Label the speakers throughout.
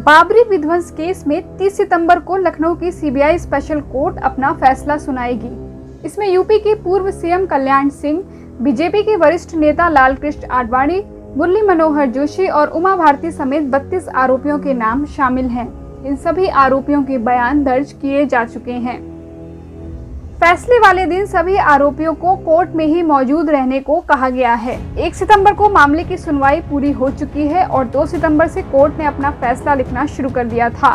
Speaker 1: बाबरी विध्वंस केस में 30 सितंबर को लखनऊ की सीबीआई स्पेशल कोर्ट अपना फैसला सुनाएगी। इसमें यूपी के पूर्व सीएम कल्याण सिंह, बीजेपी के वरिष्ठ नेता लालकृष्ण आडवाणी, मुरली मनोहर जोशी और उमा भारती समेत 32 आरोपियों के नाम शामिल हैं। इन सभी आरोपियों के बयान दर्ज किए जा चुके हैं। फैसले वाले दिन सभी आरोपियों को कोर्ट में ही मौजूद रहने को कहा गया है। 1 सितंबर को मामले की सुनवाई पूरी हो चुकी है और 2 सितंबर से कोर्ट ने अपना फैसला लिखना शुरू कर दिया था।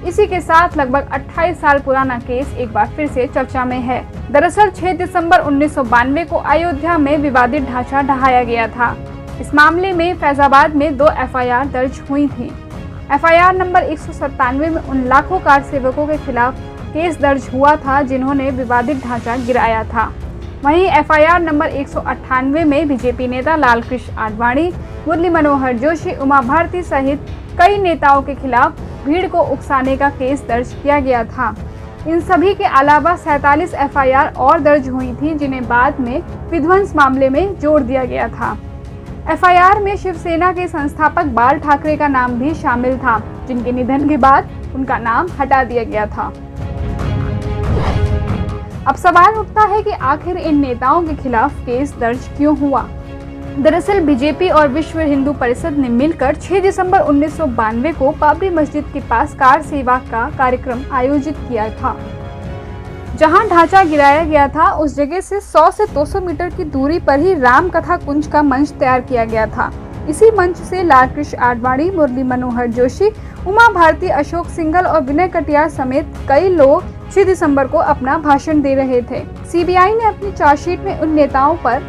Speaker 1: इसी के साथ लगभग 28 साल पुराना केस एक बार फिर से चर्चा में है। दरअसल 6 दिसंबर 1992 को अयोध्या में विवादित ढांचा ढहाया गया था। इस मामले में फैजाबाद में 2 एफआईआर दर्ज हुई थी। एफआईआर नंबर 197 में उन लाखों कार सेवकों के खिलाफ केस दर्ज हुआ था जिन्होंने विवादित ढांचा गिराया था। वहीं एफआईआर नंबर 198 में बीजेपी नेता लालकृष्ण आडवाणी, मुरली मनोहर जोशी, उमा भारती सहित कई नेताओं के खिलाफ भीड़ को उकसाने का केस दर्ज किया गया था। इन सभी के अलावा 47 एफआईआर और दर्ज हुई थी जिन्हें बाद में विध्वंस मामले में जोड़ दिया गया था। एफआईआर में शिवसेना के संस्थापक बाल ठाकरे का नाम भी शामिल था, जिनके निधन के बाद उनका नाम हटा दिया गया था। अब सवाल उठता है कि आखिर इन नेताओं के खिलाफ केस दर्ज क्यों हुआ। दरअसल बीजेपी और विश्व हिंदू परिषद ने मिलकर 6 दिसंबर 1992 को बाबरी मस्जिद के पास कार सेवा का कार्यक्रम आयोजित किया था। जहां ढांचा गिराया गया था उस जगह से 100 से 200 मीटर की दूरी पर ही राम कथा कुंज का मंच तैयार किया गया था। इसी मंच से लालकृष्ण आडवाणी, मुरली मनोहर जोशी, उमा भारती, अशोक सिंघल और विनय कटियार समेत कई लोग 6 दिसंबर को अपना भाषण दे रहे थे। सीबीआई ने अपनी चार्जशीट में उन नेताओं पर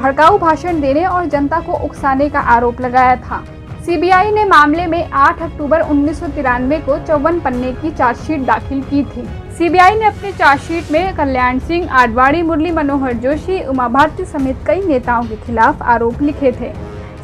Speaker 1: भड़काऊ भाषण देने और जनता को उकसाने का आरोप लगाया था। सीबीआई ने मामले में 8 अक्टूबर 1993 को 54 पन्ने की चार्जशीट दाखिल की थी। सीबीआई ने अपनी चार्जशीट में कल्याण सिंह, आडवाणी, मुरली मनोहर जोशी, उमा भारती समेत कई नेताओं के खिलाफ आरोप लिखे थे।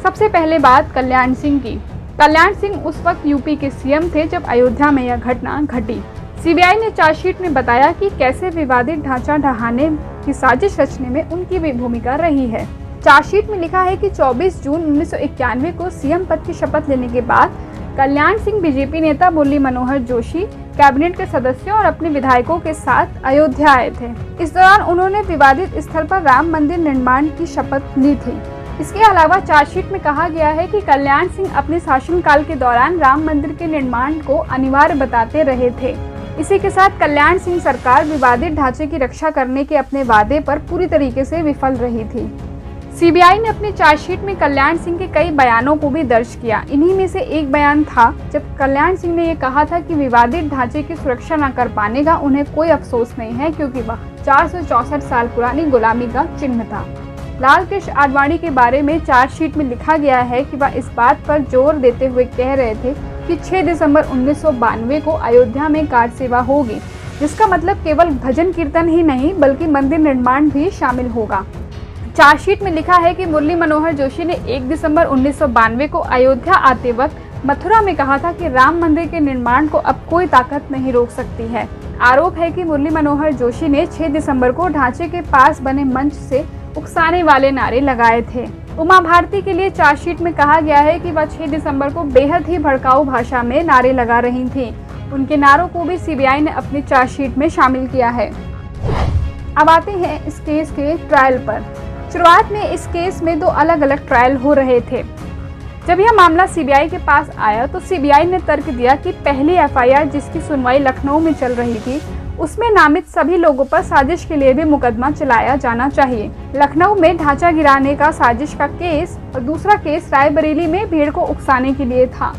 Speaker 1: सबसे पहले बात कल्याण सिंह की। कल्याण सिंह उस वक्त यूपी के सीएम थे जब अयोध्या में यह घटना घटी। सीबीआई ने चार्जशीट में बताया कि कैसे विवादित ढांचा ढहाने की साजिश रचने में उनकी भी भूमिका रही है। चार्जशीट में लिखा है कि 24 जून 1991 को सीएम पद की शपथ लेने के बाद कल्याण सिंह बीजेपी नेता मुरली मनोहर जोशी कैबिनेट के सदस्यों और अपने विधायकों के साथ अयोध्या आए थे। इस दौरान उन्होंने विवादित स्थल पर राम मंदिर निर्माण की शपथ ली थी। इसके अलावा चार्जशीट में कहा गया है कि कल्याण सिंह अपने शासनकाल के दौरान राम मंदिर के निर्माण को अनिवार्य बताते रहे थे। इसी के साथ कल्याण सिंह सरकार विवादित ढांचे की रक्षा करने के अपने वादे पर पूरी तरीके से विफल रही थी। सीबीआई ने अपनी चार्जशीट में कल्याण सिंह के कई बयानों को भी दर्ज किया। इन्हीं में से एक बयान था जब कल्याण सिंह ने ये कहा था कि विवादित ढांचे की सुरक्षा न कर पाने का उन्हें कोई अफसोस नहीं है क्योंकि वह 464 साल पुरानी गुलामी का चिन्ह था। लालकृष्ण आडवाणी के बारे में चार्जशीट में लिखा गया है कि वह इस बात पर जोर देते हुए कह रहे थे कि 6 दिसंबर 1992 को अयोध्या में कार सेवा होगी, जिसका मतलब केवल भजन कीर्तन ही नहीं बल्कि मंदिर निर्माण भी शामिल होगा। चार्जशीट में लिखा है कि मुरली मनोहर जोशी ने 1 दिसंबर 1992 को अयोध्या आते वक्त मथुरा में कहा था कि राम मंदिर के निर्माण को अब कोई ताकत नहीं रोक सकती है। आरोप है कि मुरली मनोहर जोशी ने 6 दिसंबर को ढांचे के पास बने मंच से उकसाने वाले नारे लगाए थे। उमा भारती के लिए चार्जशीट में कहा गया है कि वह 6 दिसंबर को बेहद ही भड़काऊ भाषा में नारे लगा रही थी। उनके नारों को भी सीबीआई ने अपनी चार्जशीट में शामिल किया है। अब आते हैं इस केस के ट्रायल पर। शुरुआत में इस केस में 2 अलग अलग ट्रायल हो रहे थे। जब यह मामला सीबीआई के पास आया तो सीबीआई ने तर्क दिया कि पहली एफआईआर जिसकी सुनवाई लखनऊ में चल रही थी उसमें नामित सभी लोगों पर साजिश के लिए भी मुकदमा चलाया जाना चाहिए। लखनऊ में ढांचा गिराने का साजिश का केस और दूसरा केस रायबरेली में भीड़ को उकसाने के लिए था।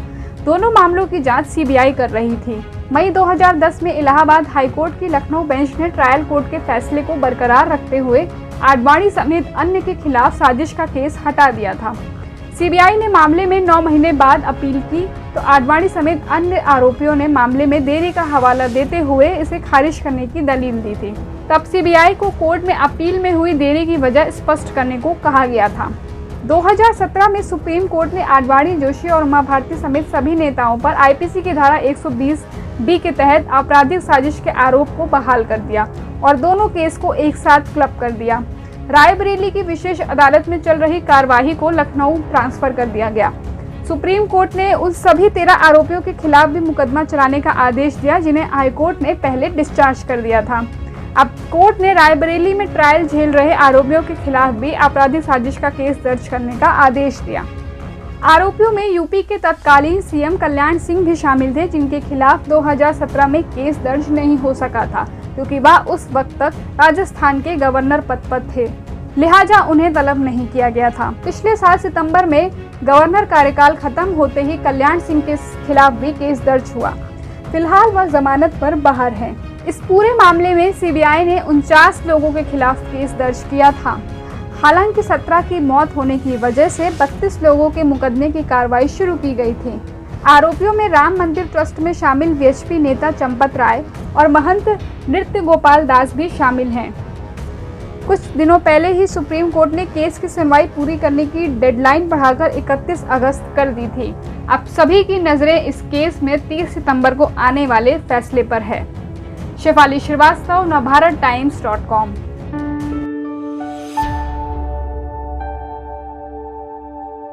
Speaker 1: दोनों मामलों की जांच सीबीआई कर रही थी। मई 2010 में इलाहाबाद हाईकोर्ट की लखनऊ बेंच ने ट्रायल कोर्ट के फैसले को बरकरार रखते हुए आडवाणी समेत अन्य के खिलाफ साजिश का केस हटा दिया था। सीबीआई ने मामले में 9 महीने बाद अपील की तो आडवाणी समेत अन्य आरोपियों ने मामले में देरी का हवाला देते हुए इसे खारिज करने की दलील दी थी। तब सीबीआई को कोर्ट में अपील में हुई देरी की वजह स्पष्ट करने को कहा गया था। 2017 में सुप्रीम कोर्ट ने आडवाणी, जोशी और उमा भारती समेत सभी नेताओं पर आईपीसी की धारा 120B के तहत आपराधिक साजिश के आरोप को बहाल कर दिया और दोनों केस को एक साथ क्लब कर दिया। रायबरेली की विशेष अदालत में चल रही कार्यवाही को लखनऊ ट्रांसफर कर दिया गया। सुप्रीम कोर्ट ने उन सभी 13 आरोपियों के खिलाफ भी मुकदमा चलाने का आदेश दिया जिन्हें हाईकोर्ट ने पहले डिस्चार्ज कर दिया था। अब कोर्ट ने रायबरेली में ट्रायल झेल रहे आरोपियों के खिलाफ भी आपराधिक साजिश का केस दर्ज करने का आदेश दिया। आरोपियों में यूपी के तत्कालीन सीएम कल्याण सिंह भी शामिल थे, जिनके खिलाफ 2017 में केस दर्ज नहीं हो सका था क्योंकि वह उस वक्त तक राजस्थान के गवर्नर पद पर थे, लिहाजा उन्हें तलब नहीं किया गया था। पिछले साल सितंबर में गवर्नर कार्यकाल खत्म होते ही कल्याण सिंह के खिलाफ भी केस दर्ज हुआ। फिलहाल वह जमानत पर बाहर है। इस पूरे मामले में सीबीआई ने 49 लोगों के खिलाफ केस दर्ज किया था। हालांकि 17 की मौत होने की वजह से 32 लोगों के मुकदमे की कार्रवाई शुरू की गई थी। आरोपियों में राम मंदिर ट्रस्ट में शामिल वीएचपी नेता चंपत राय और महंत नृत्य गोपाल दास भी शामिल हैं। कुछ दिनों पहले ही सुप्रीम कोर्ट ने केस की सुनवाई पूरी करने की डेडलाइन बढ़ाकर 31 अगस्त कर दी थी। अब सभी की नजरें इस केस में 30 सितंबर को आने वाले फैसले पर है। शेफाली श्रीवास्तव, नवभारत टाइम्स.com।